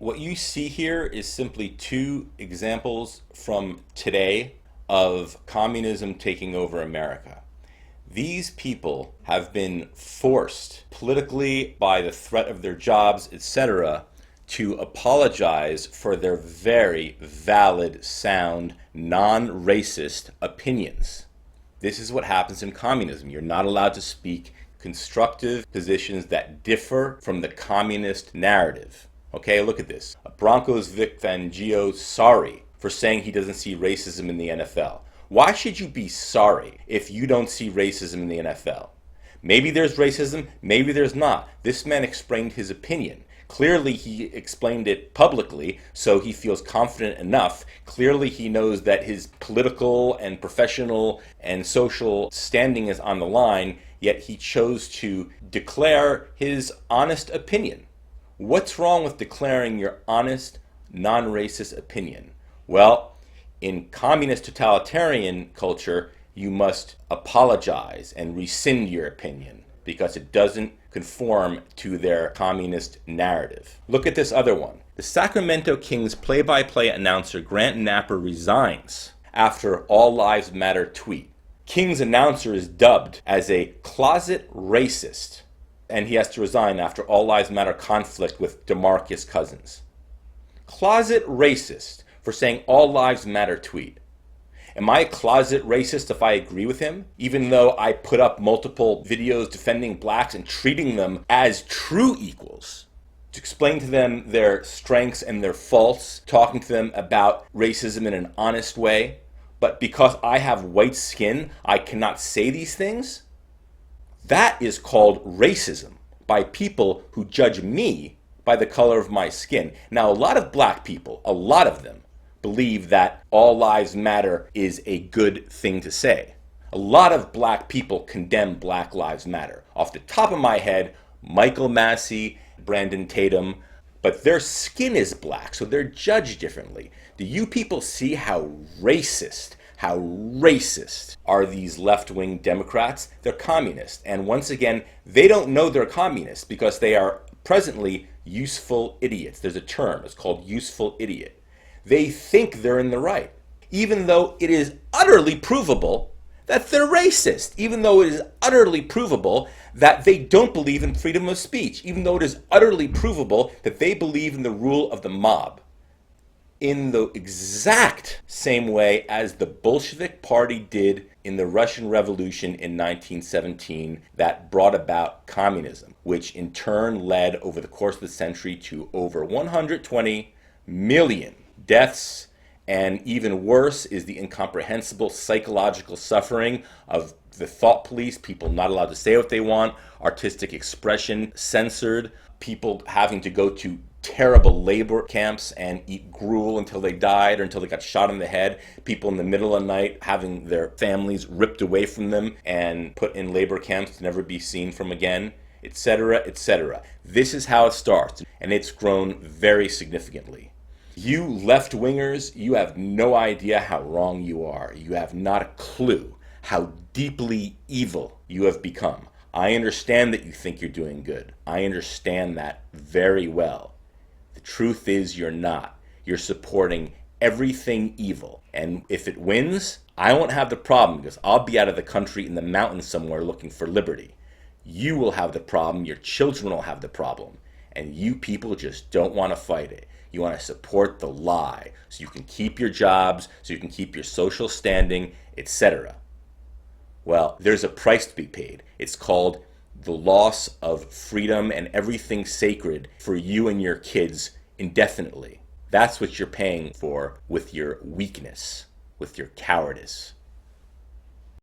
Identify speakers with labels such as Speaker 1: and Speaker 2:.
Speaker 1: What you see here is simply two examples from today of communism taking over America. These people have been forced politically by the threat of their jobs, etc., to apologize for their very valid, sound, non-racist opinions. This is what happens in communism. You're not allowed to speak constructive positions that differ from the communist narrative. Okay, look at this. Broncos Vic Fangio sorry for saying he doesn't see racism in the NFL. Why should you be sorry if you don't see racism in the NFL? Maybe there's racism, maybe there's not. This man explained his opinion. Clearly he explained it publicly, so he feels confident enough. Clearly he knows that his political and professional and social standing is on the line, yet he chose to declare his honest opinion. What's wrong with declaring your honest, non-racist opinion? Well, in communist totalitarian culture, you must apologize and rescind your opinion because it doesn't conform to their communist narrative. Look at this other one. The Sacramento Kings play-by-play announcer Grant Napper resigns after All Lives Matter tweet. Kings announcer is dubbed as a closet racist, and he has to resign after All Lives Matter conflict with DeMarcus Cousins. Closet racist for saying All Lives Matter tweet. Am I a closet racist if I agree with him? Even though I put up multiple videos defending blacks and treating them as true equals, to explain to them their strengths and their faults, talking to them about racism in an honest way, but because I have white skin, I cannot say these things? That is called racism by people who judge me by the color of my skin. Now, a lot of black people, a lot of them, believe that all lives matter is a good thing to say. A lot of black people condemn Black Lives Matter. Off the top of my head, Michael Massey, Brandon Tatum, but their skin is black, so they're judged differently. Do you people see how racist are these left-wing Democrats? They're communists. And once again, they don't know they're communists because they are presently useful idiots. There's a term, it's called useful idiot. They think they're in the right, even though it is utterly provable that they're racist, even though it is utterly provable that they don't believe in freedom of speech, even though it is utterly provable that they believe in the rule of the mob. In the exact same way as the Bolshevik Party did in the Russian Revolution in 1917 that brought about communism, which in turn led over the course of the century to over 120 million deaths, and even worse is the incomprehensible psychological suffering of the thought police, people not allowed to say what they want, artistic expression censored, people having to go to terrible labor camps and eat gruel until they died or until they got shot in the head, people in the middle of the night having their families ripped away from them and put in labor camps to never be seen from again, etc., etc. This is how it starts, and it's grown very significantly. You left-wingers, you have no idea how wrong you are. You have not a clue how deeply evil you have become. I understand that you think you're doing good. I understand that very well. The truth is you're not. You're supporting everything evil. And if it wins, I won't have the problem because I'll be out of the country in the mountains somewhere looking for liberty. You will have the problem. Your children will have the problem. And you people just don't want to fight it. You want to support the lie so you can keep your jobs, so you can keep your social standing, etc. Well, there's a price to be paid. It's called the loss of freedom and everything sacred for you and your kids indefinitely. That's what you're paying for with your weakness, with your cowardice.